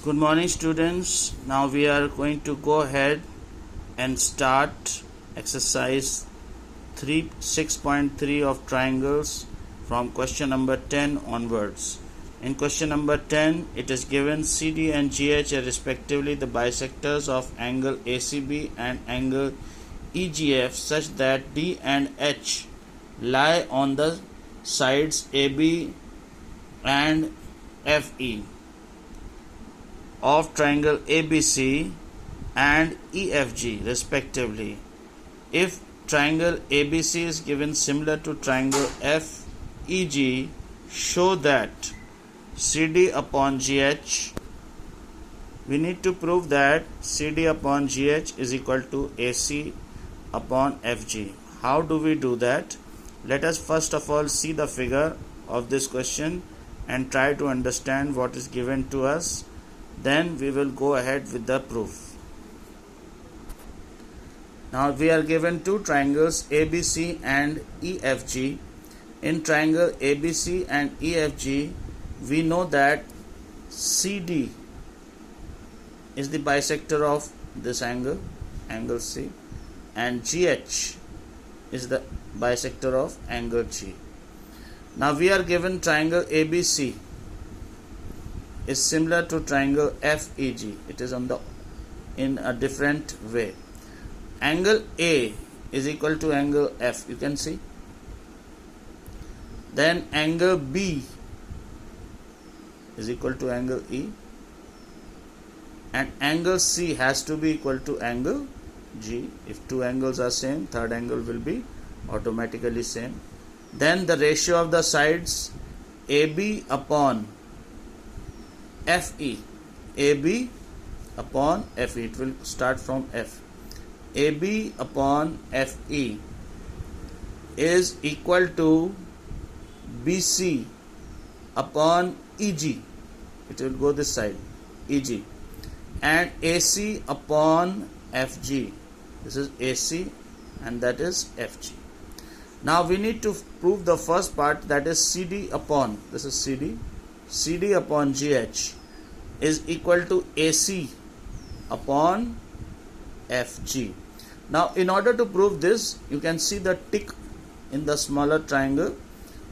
Good morning, students. Now we are going to go ahead and start exercise 6.3 of triangles from question number 10 onwards. In question number 10, it is given CD and GH are respectively the bisectors of angle ACB and angle EGF such that D and H lie on the sides AB and FE of triangle ABC and EFG respectively. If triangle ABC is given similar to triangle FEG, show that CD upon GH, we need to prove that CD upon GH is equal to AC upon FG. How do we do that? Let us first of all see the figure of this question and try to understand what is given to us. Then we will go ahead with the proof. Now we are given two triangles ABC and EFG. In triangle ABC and EFG, we know that CD is the bisector of this angle, angle C, and GH is the bisector of angle G. Now we are given triangle ABC is similar to triangle FEG. It is in a different way. Angle A is equal to angle F, you can see. Then angle B is equal to angle E, and angle C has to be equal to angle G. If two angles are same, third angle will be automatically same. Then the ratio of the sides AB upon FE, AB upon FE, it will start from F. AB upon FE is equal to BC upon EG, it will go this side, EG, and AC upon FG, this is AC and that is FG. Now we need to prove the first part, that is CD upon, this is CD upon GH is equal to AC upon FG. Now in order to prove this, you can see the tick in the smaller triangle.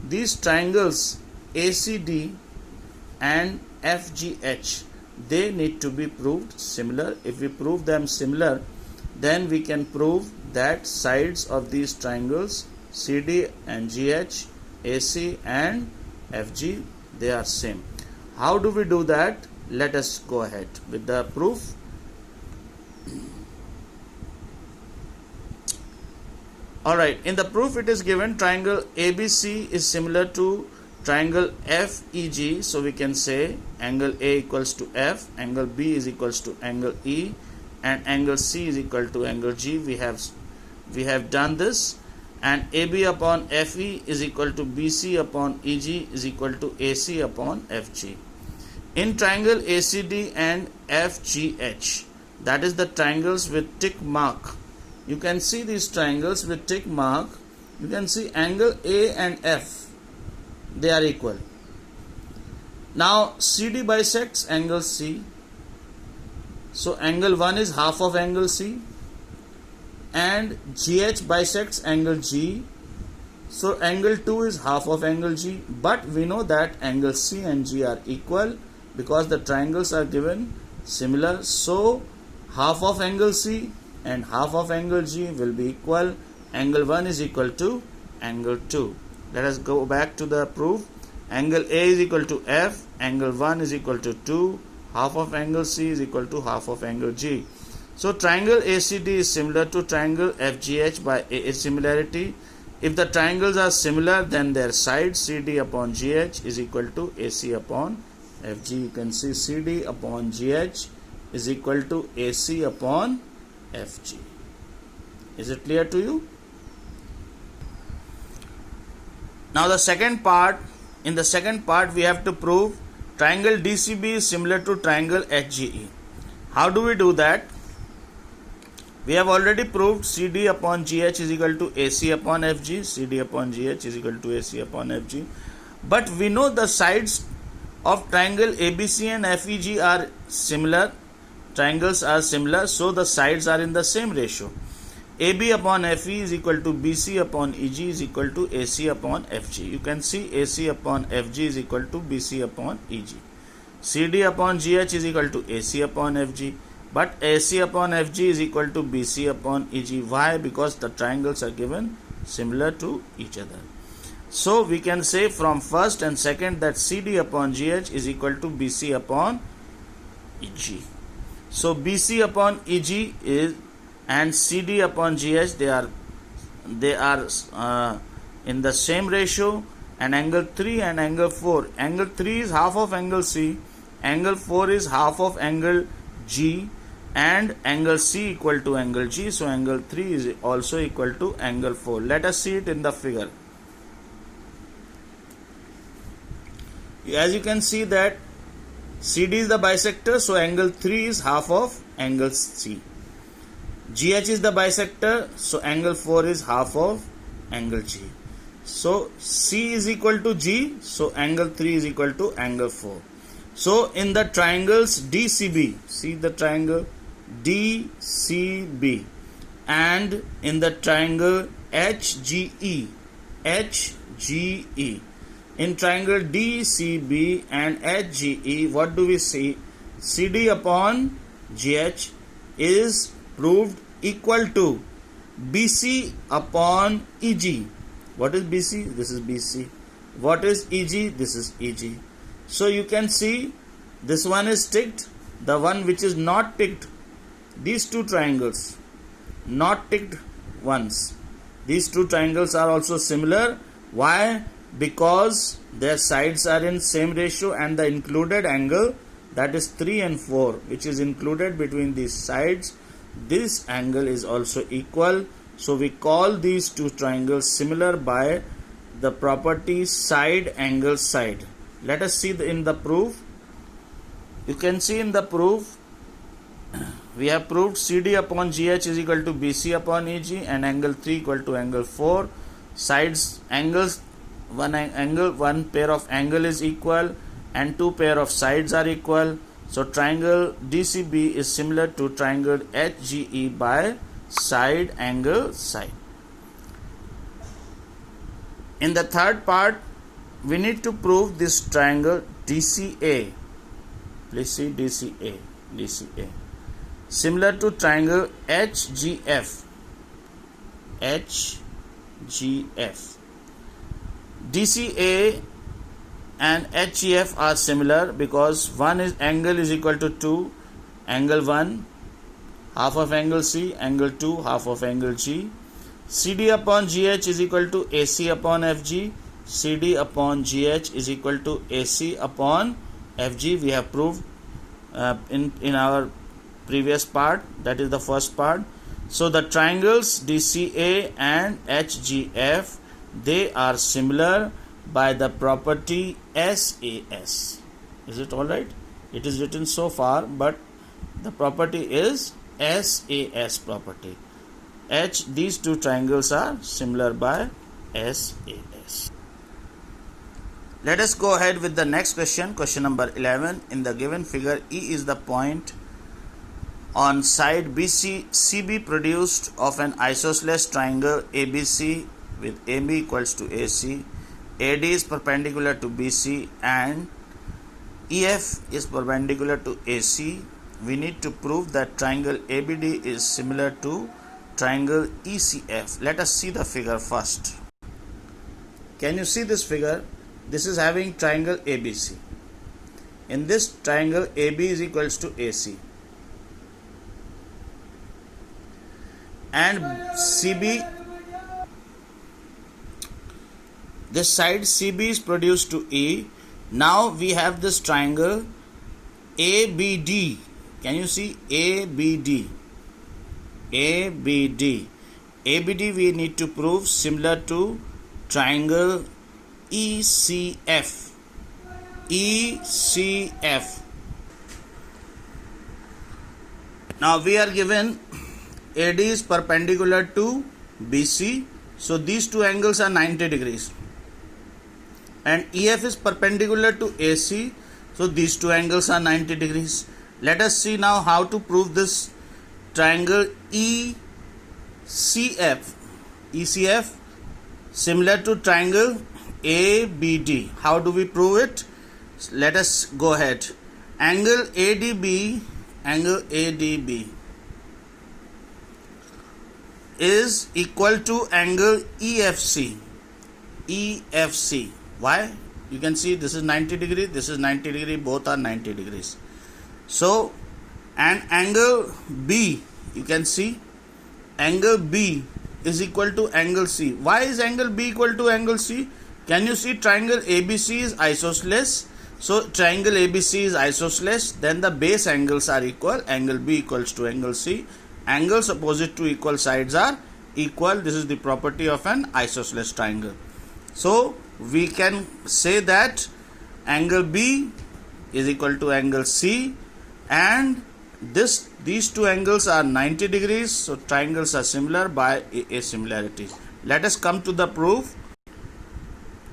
These triangles ACD and FGH, they need to be proved similar. If we prove them similar, then we can prove that sides of these triangles CD and GH, AC and FG, they are same. How do we do that? Let us go ahead with the proof. Alright, in the proof it is given triangle ABC is similar to triangle FEG, so we can say angle A equals to F, angle B is equals to angle E, and angle C is equal to angle G. We have done this, and AB upon FE is equal to BC upon EG is equal to AC upon FG. In triangle ACD and FGH, that is the triangles with tick mark, you can see these triangles with tick mark. You can see angle A and F, they are equal. Now CD bisects angle C, so angle 1 is half of angle C, and GH bisects angle G, so angle 2 is half of angle G. But we know that angle C and G are equal because the triangles are given similar, so half of angle C and half of angle G will be equal. Angle 1 is equal to angle 2. Let us go back to the proof. Angle A is equal to F, angle 1 is equal to 2, half of angle C is equal to half of angle G. So triangle ACD is similar to triangle FGH by a similarity. If the triangles are similar, then their sides CD upon GH is equal to AC upon FG. You can see CD upon GH is equal to AC upon FG. Is it clear to you? Now the second part, in the second part we have to prove triangle DCB is similar to triangle HGE. How do we do that? We have already proved CD upon GH is equal to AC upon FG, CD upon GH is equal to AC upon FG. But we know the sides of triangle ABC and FEG are similar. Triangles are similar, so the sides are in the same ratio. AB upon FE is equal to BC upon EG is equal to AC upon FG. You can see AC upon FG is equal to BC upon EG. CD upon GH is equal to AC upon FG. But AC upon FG is equal to BC upon EG. Why? Because the triangles are given similar to each other. So we can say from first and second that CD upon GH is equal to BC upon EG. So BC upon EG is and CD upon GH, they are in the same ratio, and angle 3 and angle 4. Angle 3 is half of angle C, angle 4 is half of angle G, and angle C equal to angle G. So angle 3 is also equal to angle 4. Let us see it in the figure. As you can see that CD is the bisector, so angle 3 is half of angle C. GH is the bisector, so angle 4 is half of angle G. So C is equal to G, so angle 3 is equal to angle 4. So in the triangles DCB, see the triangle DCB, and in the triangle HGE, in triangle DCB and HGE, what do we see? CD upon GH is proved equal to BC upon EG. What is BC? This is BC. What is EG? This is EG. So you can see this one is ticked, the one which is not ticked, these two triangles, not ticked ones. These two triangles are also similar. Why? Because their sides are in same ratio, and the included angle, that is 3 and 4, which is included between these sides, this angle is also equal. So we call these two triangles similar by the property side angle side. Let us see in the proof. You can see in the proof we have proved CD upon GH is equal to BC upon EG and angle 3 equal to angle 4. Sides angles, one pair of angle is equal and two pair of sides are equal. So triangle DCB is similar to triangle HGE by side angle side. In the third part, we need to prove this triangle DCA. Please see DCA. Similar to triangle HGF. DCA and HGF are similar because one is angle is equal to 2, angle 1 half of angle C, angle 2 half of angle G. CD upon GH is equal to AC upon FG. CD upon GH is equal to AC upon FG. We have proved in our previous part, that is the first part. So the triangles DCA and HGF, they are similar by the property SAS. Is it alright? It is written so far, but the property is SAS property. These two triangles are similar by SAS. Let us go ahead with the next question, question number 11. In the given figure, E is the point on side CB produced of an isosceles triangle ABC with AB equals to AC. AD is perpendicular to BC and EF is perpendicular to AC. We need to prove that triangle ABD is similar to triangle ECF. Let us see the figure first. Can you see this figure? This is having triangle ABC. In this triangle, AB is equals to AC. And CB, this side CB is produced to E. Now we have this triangle ABD. Can you see ABD? ABD we need to prove similar to triangle ECF. Now we are given AD is perpendicular to BC. So these two angles are 90 degrees. And EF is perpendicular to AC. So these two angles are 90 degrees. Let us see now how to prove this triangle ECF. ECF similar to triangle ABD. How do we prove it? Let us go ahead. Angle ADB is equal to angle EFC. Why? You can see this is 90 degree, this is 90 degree, both are 90 degrees. So, and angle B, you can see angle B is equal to angle C. Why is angle B equal to angle C? Can you see triangle ABC is isosceles? So triangle ABC is isosceles, then the base angles are equal. Angle B equals to angle C. Angles opposite to equal sides are equal. This is the property of an isosceles triangle. So we can say that angle B is equal to angle C, and these two angles are 90 degrees. So triangles are similar by a similarity. Let us come to the proof.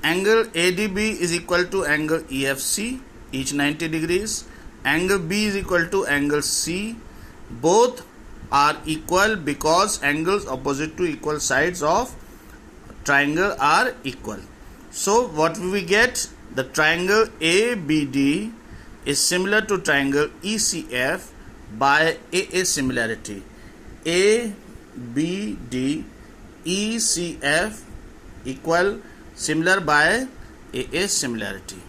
Angle ADB is equal to angle EFC, each 90 degrees. Angle B is equal to angle C. Both are equal because angles opposite to equal sides of triangle are equal. So what will we get? The triangle ABD is similar to triangle ECF by a similarity. ABD ECF equal similar by a similarity.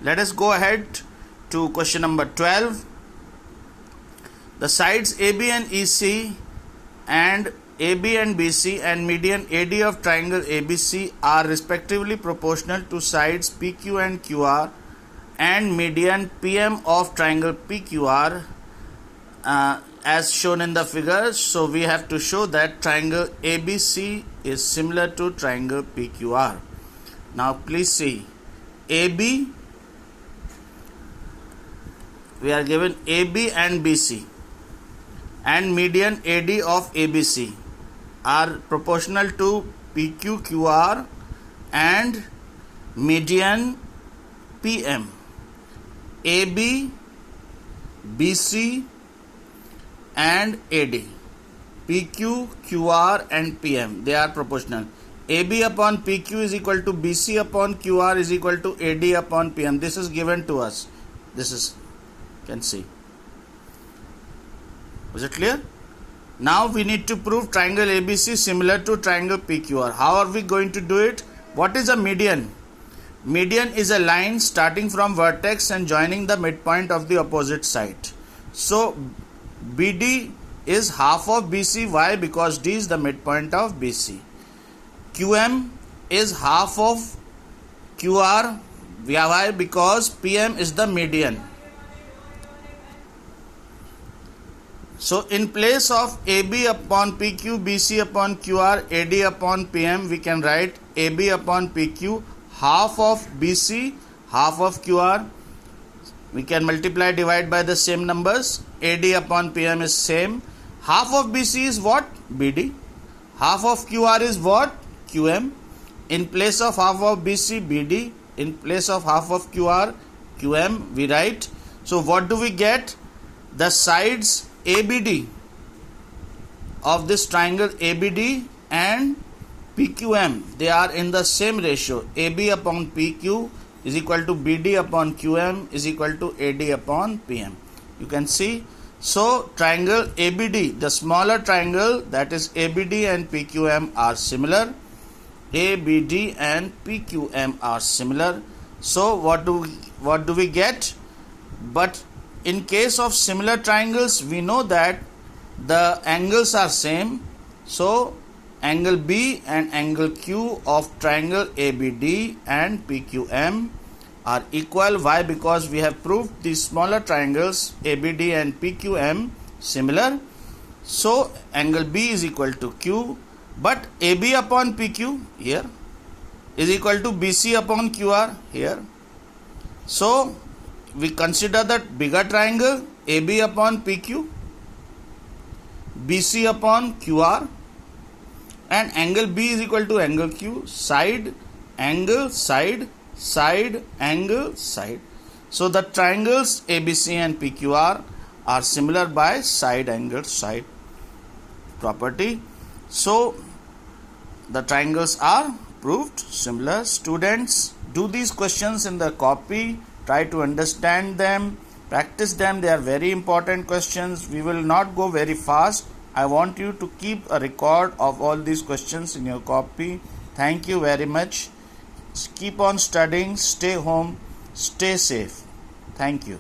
Let us go ahead to question number 12. The sides AB and EC and AB and BC and median AD of triangle ABC are respectively proportional to sides PQ and QR and median PM of triangle PQR as shown in the figure. So we have to show that triangle ABC is similar to triangle PQR. Now please see, AB, we are given AB and BC and median AD of ABC are proportional to PQ, QR and median PM. AB, BC and AD, PQ, QR and PM, they are proportional. AB upon PQ is equal to BC upon QR is equal to AD upon PM. This is given to us. This is, you can see. Was it clear? Now we need to prove triangle ABC similar to triangle PQR. How are we going to do it? What is a median? Median is a line starting from vertex and joining the midpoint of the opposite side. So BD is half of BC. Why? Because D is the midpoint of BC. QM is half of QR. Why? Because PM is the median. So in place of AB upon PQ, BC upon QR, AD upon PM, we can write AB upon PQ, half of BC, half of QR. We can multiply, divide by the same numbers. AD upon PM is same. Half of BC is what? BD. Half of QR is what? QM. In place of half of BC, BD. In place of half of QR, QM, we write. So what do we get? The sides ABD of this triangle ABD and PQM, they are in the same ratio. AB upon PQ is equal to BD upon QM is equal to AD upon PM. You can see. So triangle ABD, the smaller triangle, that is ABD and PQM are similar. ABD and PQM are similar. So what do we get? But in case of similar triangles, we know that the angles are same. So angle B and angle Q of triangle ABD and PQM are equal. Why? Because we have proved these smaller triangles ABD and PQM similar. So angle B is equal to Q, but AB upon PQ here is equal to BC upon QR here. So we consider that bigger triangle AB upon PQ, BC upon QR, and angle B is equal to angle Q, side, angle, side, side, angle, side. So the triangles ABC and PQR are similar by side angle side property. So the triangles are proved similar. Students, do these questions in the copy, try to understand them, practice them. They are very important questions. We will not go very fast. I want you to keep a record of all these questions in your copy. Thank you very much. Keep on studying, stay home, stay safe. Thank you.